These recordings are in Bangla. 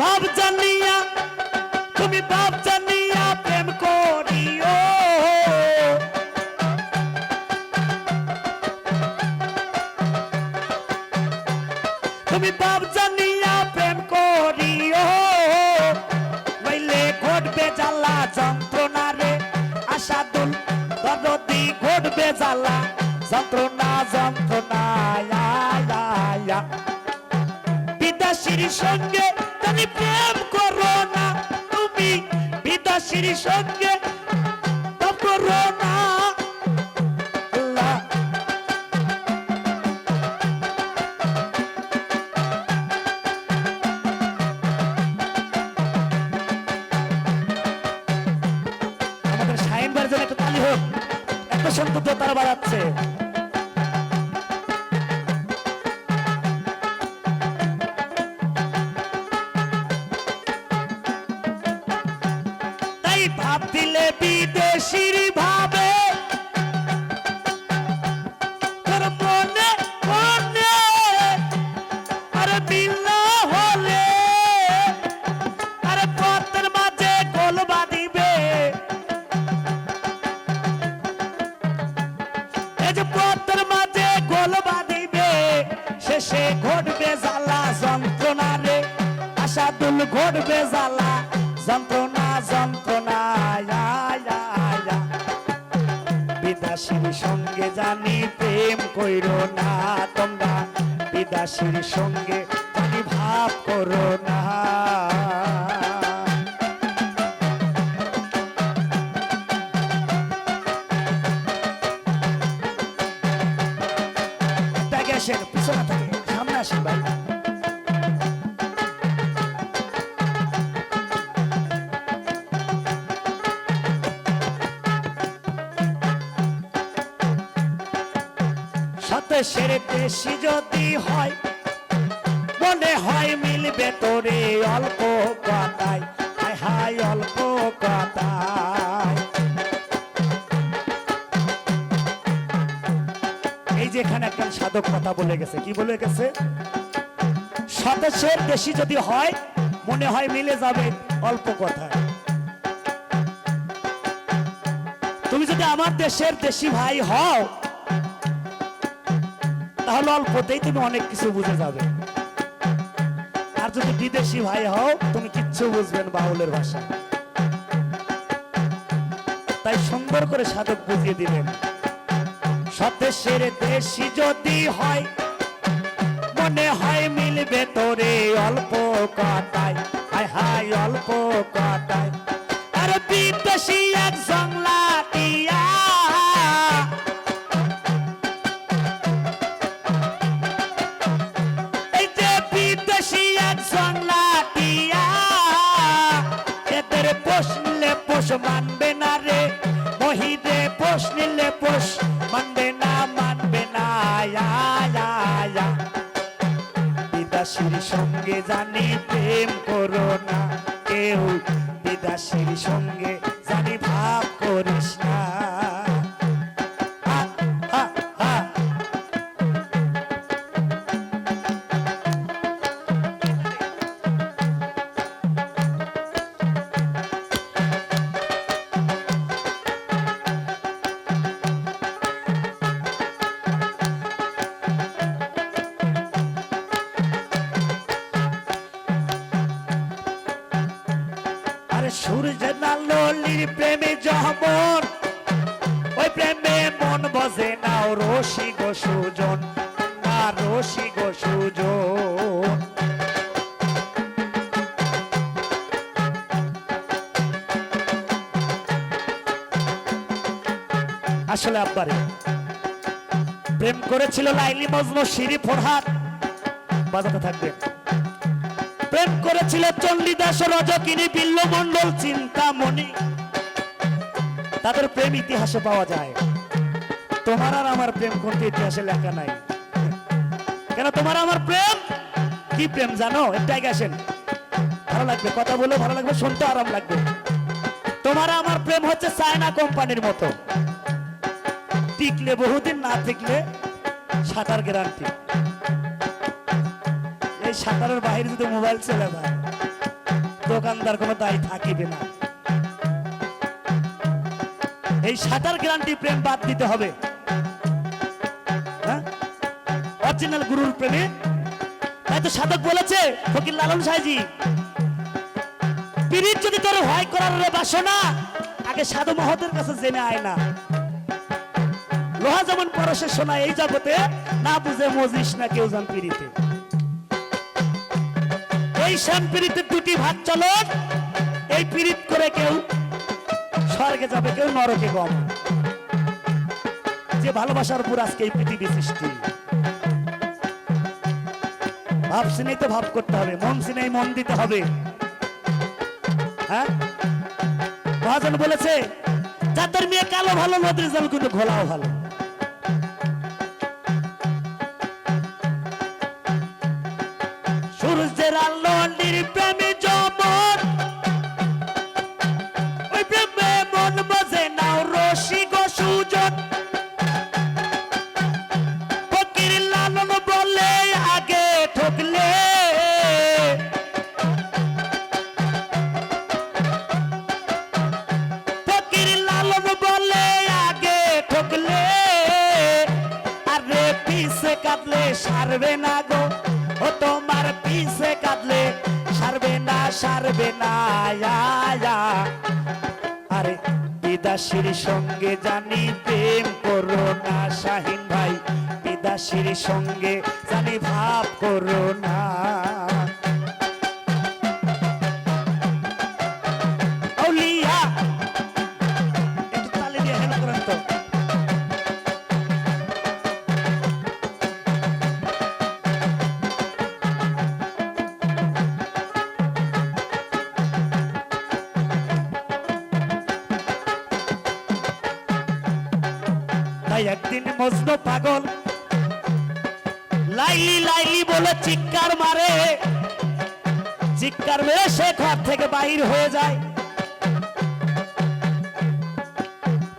ভাব জানিয়া তুমি ভাব জানিয়া প্রেম করিও তুমি ভাব জানিয়া প্রেম করিও নইলে ঘটবে জ্বালা যন্ত্রণা রে আশাদুল দরদি ঘটবে জ্বালা যন্ত্রণা যন্ত্রণা বিদেশির সঙ্গে তুমি প্রেম করো না তুমি বিদেশির সঙ্গে করো না আল্লাহ আমাদের শাহিন ভাইয়ের জন্য একটা তালি হোক এত সুন্দর দোতারা বাজাচ্ছে ভাব দিলে বিদেশির ভাবে তোর মনে মনে আর দিল হলে আর পথের মাঝে গোল বাঁধিবে এই যে পথের মাঝে গোল বাঁধিবে শেষে ঘটবে জ্বালা যন্ত্রণা রে আশাদুল ঘটবে জ্বালা যন্ত্রণা যন্ত্রণা বিদেশির সঙ্গে জানি প্রেম কইরো না তোমরা বিদেশির সঙ্গে জানি ভাব করো না আসেন পিছনে থাকে সামনে আসেন ভাই দেশের দেশি যদি হয় মনে হয় মিলবে তোরে অল্প কথায় হায় হায় অল্প কথায় এই যে এখানে একটা সাধক কথা বলে গেছে কি বলে গেছে স্বদেশের দেশি যদি হয় মনে হয় মিলে যাবে অল্প কথায় তুমি যদি আমার দেশের দেশি ভাই হও তাহলে অল্পতেই তুমি অনেক কিছু বুঝে যাবে আর যদি বিদেশি ভাই হও তুমি কিচ্ছু বুঝবেন বাউলের ভাষা তাই সুন্দর করে সাধক বুঝিয়ে দিলেন স্বদেশের দেশি যদি হয় মনে হয় মিলবে তোরে অল্প কথায় হায় হায় অল্প কথায় আর বিদেশি এক জংলা দিয়া মানবে না রে মহিদে পোষ নিলে পোষ মানবে না বিদেশির সঙ্গে জানি প্রেম করো না কেউ বিদেশির সঙ্গে জানি ভাব করিস না সূর্য নালির প্রেমে যমন ওই প্রেমে মন বসে না রশি গো সুজন না রশি গো সুজন আসলে আব্বারে প্রেম করেছিল লাইলি মজনু শিরি ফরহাদ বাজাতে থাকবে প্রেম করেছিল চণ্ডীদাস রজকিনী বিল্ল মণ্ডল চিন্তামণি তাদের প্রেম ইতিহাসে পাওয়া যায় তোমার আর আমার প্রেম কোনটি ইতিহাসে লেখা নাই কেন তোমার আমার প্রেম কি প্রেম জানো একটাই গেছেন ভালো লাগবে কথা বলে ভালো লাগবে শুনতে আরাম লাগবে তোমার আমার প্রেম হচ্ছে চায়না কোম্পানির মতো টিকলে বহুদিন না টিকলে সাঁতার গ্যারান্টি এই এই সাঁতারের বাইরে যদি মোবাইল চলে যায় দোকানদার কোনো দায়ী থাকিবে না। এই সাঁতার গ্যারান্টি প্রেম বাদ দিতে হবে। হ্যাঁ, অরিজিনাল গুরুর প্রেমে। তাই তো সাধক বলেছে ফকির লালন সাহেজি, পীড়িত যদি তোর ভয় করার বাসনা, আগে সাধু মহতের কাছে জেনে আয় না। লোহা যেমন পরশে শোনা এই জগতে, না বুঝে মজিস না কেউ জান পীড়িতে। এই শান পীড়িতের দুটি ভাগ চলন, এই পীড়িত করে কেউ স্বর্গে যাবে, কেউ নরকে গম। যে ভালোবাসার উপর আজকে এই পৃথিবী সৃষ্টি। ভাব সিনেই তো ভাব করতে হবে, মন সিনেই মন দিতে হবে। হ্যাঁ, মহাজন বলেছে যাদের মেয়ে কালো ভালো, নদীর জল কিন্তু ঘোলাও ভালো। সূর্যের আলো নির্প্রেমী যমন, ওই প্রেমে মন বজে নাও রসিক সুজন। ফকির লালন বলে আগে ঠকলে, ফকির লালন বলে আগে ঠকলে, আরে পিছে কাটলে সারবে না গো, ও তোমার পিছে কাটলে সারবে না, সারবে না। আরে বিদাসীর সঙ্গে জানি প্রেম করো না শাহিন ভাই, বিদাসীর সঙ্গে জানি ভাব করো না। আউলিয়া একটু তালি দিয়ে হেলা করেন তো। তাই একদিন মজনু পাগল লাইলি লাইলি বলে চিৎকার মারে, চিৎকার মেরে সে ঘর থেকে বাহির হয়ে যায়।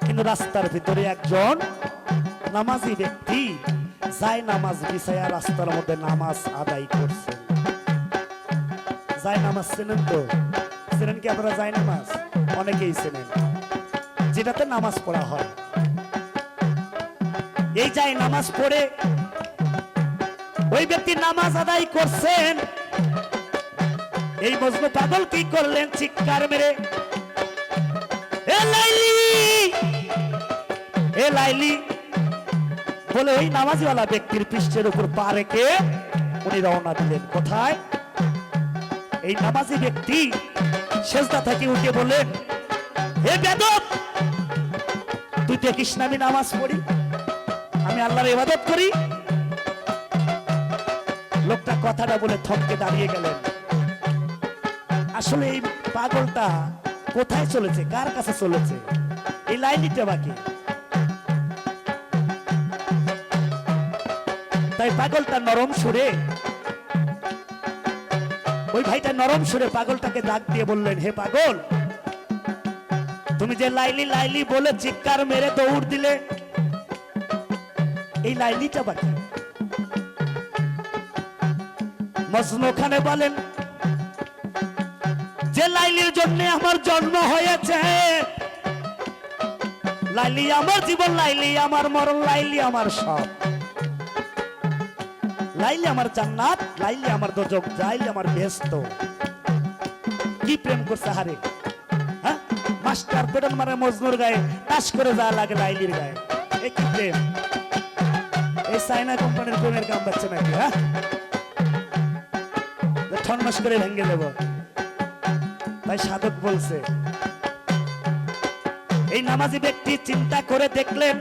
কিন্তু রাস্তার ভিতরে একজন নামাজি ব্যক্তি যায় নামাজ বিছায়া রাস্তার মধ্যে নামাজ আদায় করছে। যায় নামাজ চেনেন তো? চেনেন কি আপনারা যায় নামাজ? অনেকেই চেনেন, যেটাতে নামাজ পড়া হয়। এই যায় নামাজ পড়ে ওই ব্যক্তি নামাজ আদায় করছেন। এই মজনু পাগল কি করলেন? চিৎকার মেরে এ লাইলি, এ লাইলি বলে ওই নামাজিওয়ালা ব্যক্তির পৃষ্ঠের উপর পা রেখে উনি রওনা দিলেন। কোথায়? এই নামাজি ব্যক্তি সেজদা থেকে উঠে বললেন, হে বেদব, তুই দেখিস না আমি নামাজ পড়ি, আমি আল্লাহর ইবাদত করি? লোকটা কথাটা বলে থমকে দাঁড়িয়ে গেলেন। আসলে এই পাগলটা কোথায় চলেছে, কার কাছে চলেছে? এই লাইনিটা বাকি। তাই পাগলটা নরম সুরে, ওই ভাইটা নরম সুরে পাগলটাকে ডাক দিয়ে বললেন, হে পাগল, তুমি যে লাইলি লাইলি বলে চিৎকার মেরে দৌড় দিলে, এই লাইলিটা বাকি। মজনু খানে বলেন, যে লাইলির জন্য আমার জন্ম হয়েছে, লাইলি আমার জীবন, লাইলি আমার মরণ, লাইলি আমার সব, লাইলি আমার জান্নাত, লাইলি আমার দোজখ, লাইলি আমার বেহেশত। কি প্রেম করছে হারে! হ্যাঁ, মাস্টার পেটন মারে মজনুর গায়ে, টাস করে যা লাগে লাইলির গায়ে। এ কি প্রেম! এই চাইনা কোম্পানির প্রেমের কাম পাচ্ছে নাকি? হ্যাঁ, ঠনমাস করে ভেঙে দেব। তাই সাধক বলছে, এই নামাজি ব্যক্তি চিন্তা করে দেখলেন,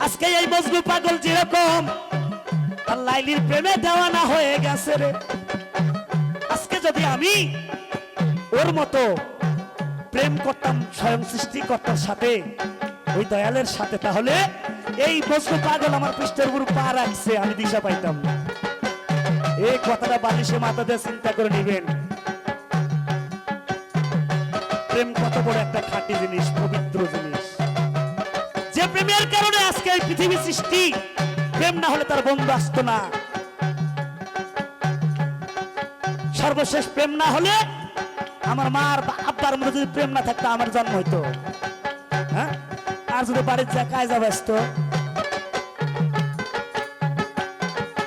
আজকে এই মজনু পাগল যেরকম আর লাইলির প্রেমে দেওয়ানা হয়ে গেছে রে, আজকে যদি আমি ওর মতো প্রেম করতাম স্বয়ং সৃষ্টিকর্তার সাথে, ওই দয়ালের সাথে, তাহলে এই মজনু পাগল আমার পৃষ্ঠের উপর পা রাখছে, আমি দিশা পাইতাম না। এই কথাটা বালিশে মাথা দিয়ে চিন্তা করে নিবেন। প্রেম কত বড় একটা খাঁটি জিনিস, পবিত্র জিনিস, যে প্রেমের কারণে আজকে এই পৃথিবী সৃষ্টি। প্রেম না হলে তার বন্ধু আসতো না। সর্বশেষ প্রেম না হলে আমার মার আব্বার মধ্যে যদি প্রেম না থাকতো আমার জন্ম হইতো। হ্যাঁ, আর যদি বাড়ির যা কাজ ব্যস্ত,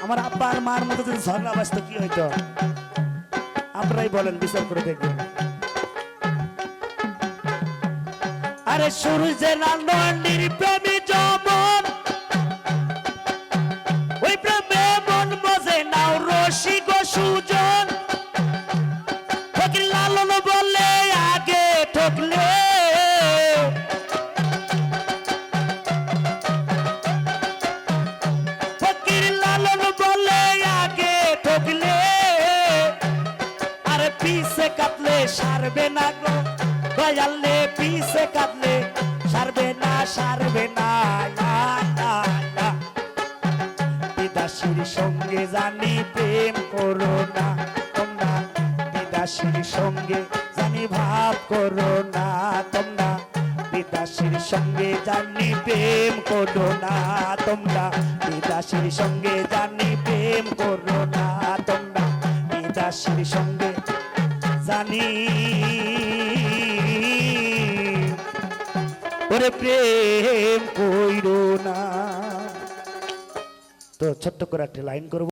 আমার আব্বা আর মার মধ্যে যদি ঝগড়া ব্যস্ত কি হইতো আপনারাই বলেন, বিচার করে দেখবেন। আরে সূর্যের আলো নির্প্রেমী যমন, ওই প্রেমে মন বোঝে নাও রসিক সুজন। ফকির লালন বলে আগে ঠকলে, ফকির লালন বলে আগে ঠকলে, আর পিছে কাটলে সারবে না গো দয়ালে, পিছে কাটলে সারবে না, সারবে না। বিদাসীর সঙ্গে জানি প্রেম করো না তোমরা, বিদাসীর সঙ্গে জানি ভাব করো না তোমরা, বিদাসীর সঙ্গে জানি প্রেম করো না তোমরা, বিদাসীর সঙ্গে জানি প্রেম করো না তোমরা, বিদাসীর সঙ্গে জানি ওরে প্রেম কইরো না। তো ছোট্ট করে একটা লাইন করব।